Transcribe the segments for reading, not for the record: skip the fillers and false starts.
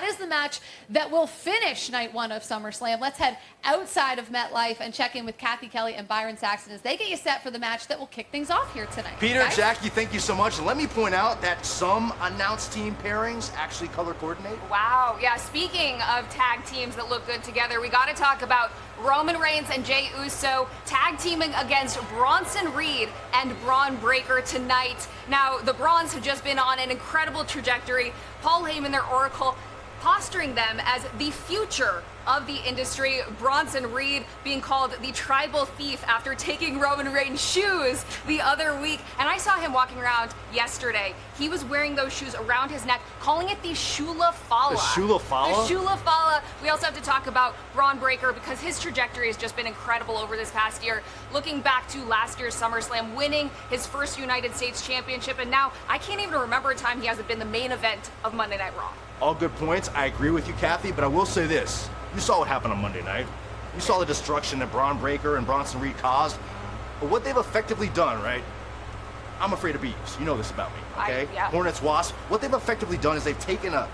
that is the match that will finish night one of SummerSlam. Let's head outside of MetLife and check in with Cathy Kelley and Byron Saxton as they get you set for the match that will kick things off here tonight. Peter, Jackie, thank you so much. And let me point out that some announced team pairings actually color coordinate. Wow, yeah, speaking of tag teams that look good together, we got to talk about Roman Reigns and Jey Uso tag teaming against Bronson Reed and Braun Breaker tonight. Now, the Brawns have just been on an incredible trajectory. Paul Heyman, their oracle, posturing them as the future of the industry. Bronson Reed being called the tribal thief after taking Roman Reigns' shoes the other week. And I saw him walking around yesterday. He was wearing those shoes around his neck, calling it the Shula Fala. The Shula Fala? The Shula Fala. We also have to talk about Braun Breaker because his trajectory has just been incredible over this past year. Looking back to last year's SummerSlam, winning his first United States Championship, and now I can't even remember a time he hasn't been the main event of Monday Night Raw. All good points. I agree with you, Cathy, but I will say this. You saw what happened on Monday night. You saw the destruction that Braun Breaker and Bronson Reed caused. But what they've effectively done, right? I'm afraid of bees. You know this about me, okay? Yeah. Hornets, Wasp. What they've effectively done is they've taken a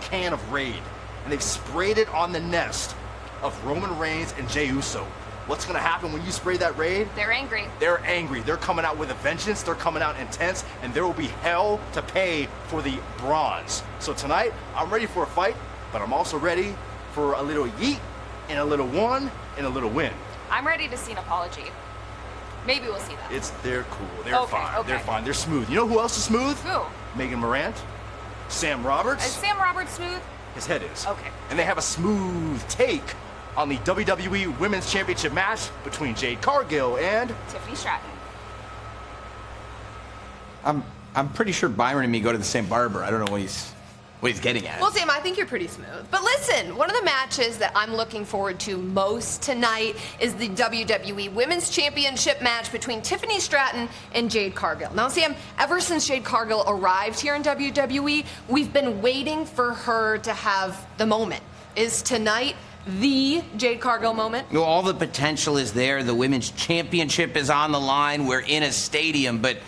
can of Raid and they've sprayed it on the nest of Roman Reigns and Jey Uso. What's gonna happen when you spray that Raid? They're angry. They're angry. They're coming out with a vengeance. They're coming out intense, and there will be hell to pay for the Brawns. So tonight, I'm ready for a fight, but I'm also ready for a little yeet, and a little one, and a little win. I'm ready to see an apology. Maybe we'll see that. They're cool. They're fine. Okay. They're fine. They're smooth. You know who else is smooth? Who? Megan Morant, Sam Roberts. Is Sam Roberts smooth? His head is. Okay. And they have a smooth take on the WWE Women's Championship match between Jade Cargill and Tiffany Stratton. I'm pretty sure Byron and me go to the same barber. I don't know what he's getting at. Well, Sam, I think you're pretty smooth. But listen, one of the matches that I'm looking forward to most tonight is the WWE Women's Championship match between Tiffany Stratton and Jade Cargill. Now, Sam, ever since Jade Cargill arrived here in WWE, we've been waiting for her to have the moment. Is tonight the Jade Cargill moment? Well, all the potential is there. The Women's Championship is on the line. We're in a stadium, but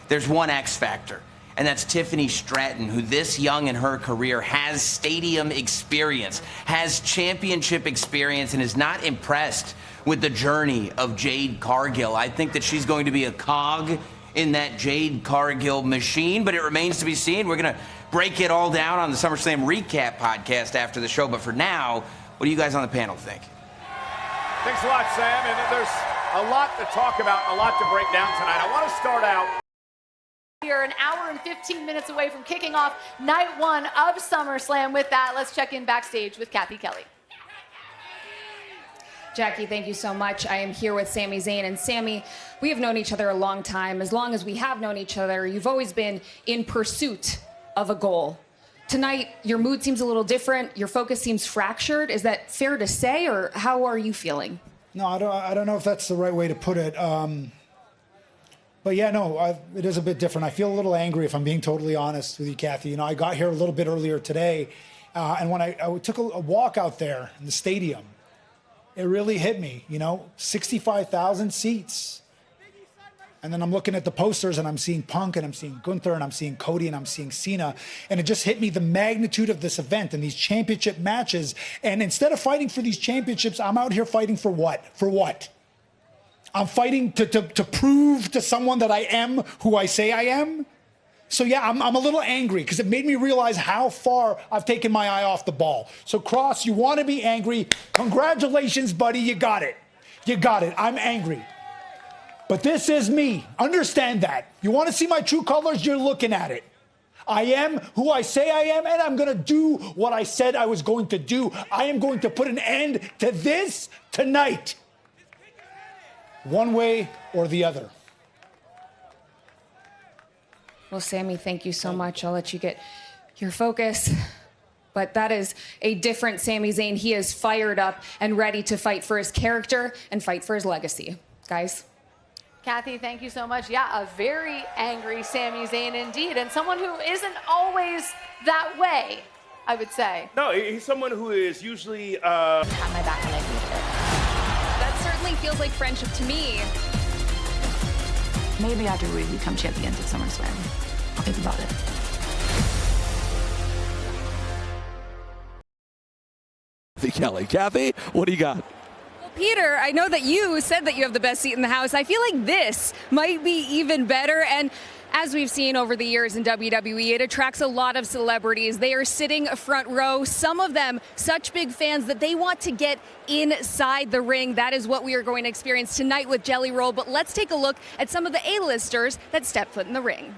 there's one X factor. And that's Tiffany Stratton, who this young in her career has stadium experience, has championship experience, and is not impressed with the journey of Jade Cargill. I think that she's going to be a cog in that Jade Cargill machine, but it remains to be seen. We're going to break it all down on the SummerSlam Recap podcast after the show. But for now, what do you guys on the panel think? Thanks a lot, Sam. And there's a lot to talk about, a lot to break down tonight. I want to start out. We are an hour and 15 minutes away from kicking off night one of SummerSlam. With that, let's check in backstage with Cathy Kelley. Jackie, thank you so much. I am here with Sami Zayn. And Sami, we have known each other a long time. As long as we have known each other, you've always been in pursuit of a goal. Tonight, your mood seems a little different. Your focus seems fractured. Is that fair to say, or how are you feeling? No, I don't know if that's the right way to put it. But yeah, no, it is a bit different. I feel a little angry, if I'm being totally honest with you, Cathy. You know, I got here a little bit earlier today, and when I took a walk out there in the stadium, it really hit me, 65,000 seats. And then I'm looking at the posters and I'm seeing Punk and I'm seeing Gunther and I'm seeing Cody and I'm seeing Cena. And it just hit me the magnitude of this event and these championship matches. And instead of fighting for these championships, I'm out here fighting for what? For what? I'm fighting to prove to someone that I am who I say I am. So yeah, I'm a little angry because it made me realize how far I've taken my eye off the ball. So Cross, you want to be angry. Congratulations, buddy. You got it. You got it. I'm angry. But this is me. Understand that. You want to see my true colors? You're looking at it. I am who I say I am, and I'm going to do what I said I was going to do. I am going to put an end to this tonight. One way or the other. Well, Sami, thank you so much. I'll let you get your focus. But that is a different Sami Zayn. He is fired up and ready to fight for his character and fight for his legacy. Guys? Cathy, thank you so much. Yeah, a very angry Sami Zayn indeed, and someone who isn't always that way, I would say. No, he's someone who is usually, Have my back when I need it. That certainly feels like friendship to me. Maybe after we become champions at SummerSlam, I'll think about it. Kathy Kelly. Kathy, what do you got? Peter, I know that you said that you have the best seat in the house. I feel like this might be even better. And as we've seen over the years in WWE, it attracts a lot of celebrities. They are sitting front row, some of them such big fans that they want to get inside the ring. That is what we are going to experience tonight with Jelly Roll. But let's take a look at some of the A-listers that step foot in the ring.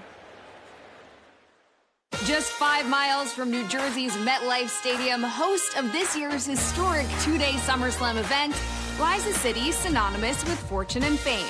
Just 5 miles from New Jersey's MetLife Stadium, host of this year's historic 2-day SummerSlam event, lies a city synonymous with fortune and fame.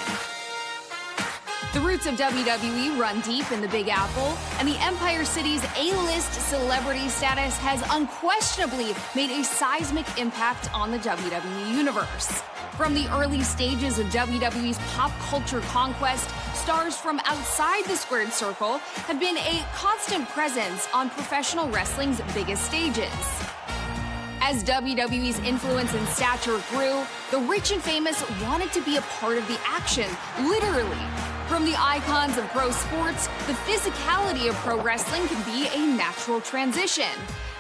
The roots of WWE run deep in the Big Apple, and the Empire City's A-list celebrity status has unquestionably made a seismic impact on the WWE universe. From the early stages of WWE's pop culture conquest, stars from outside the squared circle have been a constant presence on professional wrestling's biggest stages. As WWE's influence and stature grew, the rich and famous wanted to be a part of the action, literally. From the icons of pro sports, the physicality of pro wrestling can be a natural transition.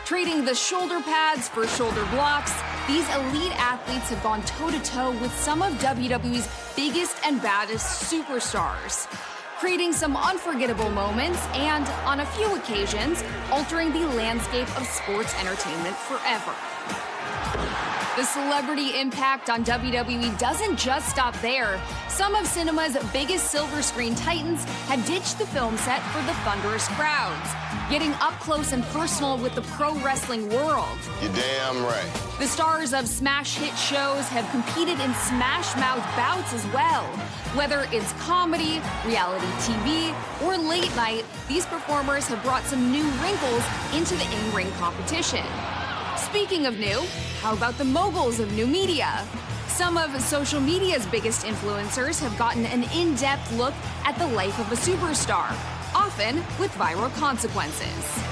Trading the shoulder pads for shoulder blocks, these elite athletes have gone toe-to-toe with some of WWE's biggest and baddest superstars, creating some unforgettable moments and, on a few occasions, altering the landscape of sports entertainment forever. The celebrity impact on WWE doesn't just stop there. Some of cinema's biggest silver screen titans had ditched the film set for the thunderous crowds, getting up close and personal with the pro wrestling world. You're damn right. The stars of smash hit shows have competed in Smash Mouth bouts as well. Whether it's comedy, reality TV, or late night, these performers have brought some new wrinkles into the in-ring competition. Speaking of new, how about the moguls of new media? Some of social media's biggest influencers have gotten an in-depth look at the life of a superstar, often with viral consequences.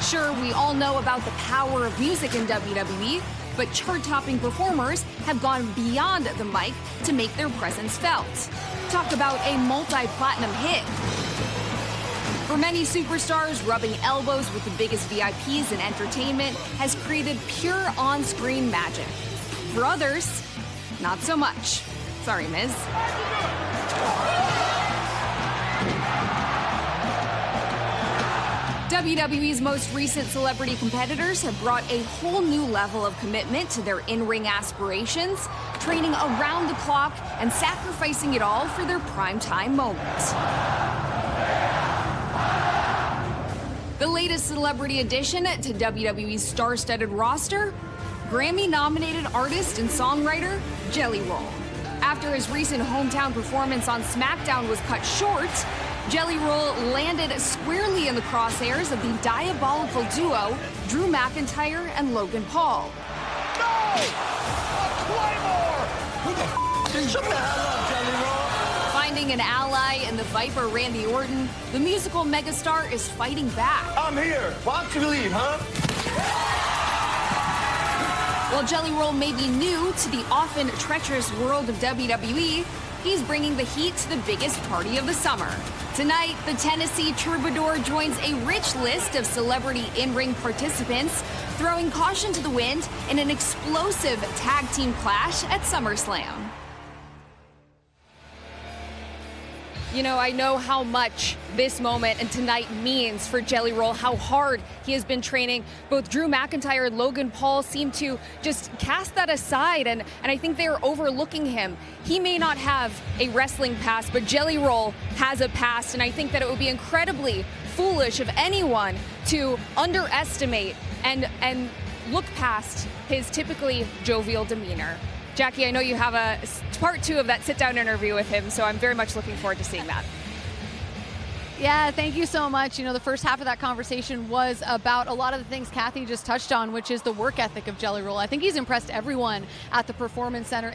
Sure, we all know about the power of music in WWE, but chart-topping performers have gone beyond the mic to make their presence felt. Talk about a multi-platinum hit. For many superstars, rubbing elbows with the biggest VIPs in entertainment has created pure on-screen magic. For others, not so much. Sorry, Miz. WWE's most recent celebrity competitors have brought a whole new level of commitment to their in-ring aspirations, training around the clock and sacrificing it all for their primetime moment. The latest celebrity addition to WWE's star-studded roster, Grammy-nominated artist and songwriter Jelly Roll. After his recent hometown performance on SmackDown was cut short, Jelly Roll landed squarely in the crosshairs of the diabolical duo Drew McIntyre and Logan Paul. No! A Claymore! Who the shut the hell up, Jelly Roll? Finding an ally in the Viper Randy Orton, the musical megastar is fighting back. I'm here. Why don't you leave, huh? While Jelly Roll may be new to the often treacherous world of WWE, he's bringing the heat to the biggest party of the summer. Tonight, the Tennessee Troubadour joins a rich list of celebrity in-ring participants, throwing caution to the wind in an explosive tag team clash at SummerSlam. You know, I know how much this moment and tonight means for Jelly Roll, how hard he has been training. Both Drew McIntyre and Logan Paul seem to just cast that aside, and I think they are overlooking him. He may not have a wrestling past, but Jelly Roll has a past, and I think that it would be incredibly foolish of anyone to underestimate and look past his typically jovial demeanor. Jackie, I know you have a part 2 of that sit-down interview with him, so I'm very much looking forward to seeing that. Yeah, thank you so much. You know, the first half of that conversation was about a lot of the things Kathy just touched on, which is the work ethic of Jelly Roll. I think he's impressed everyone at the Performance Center.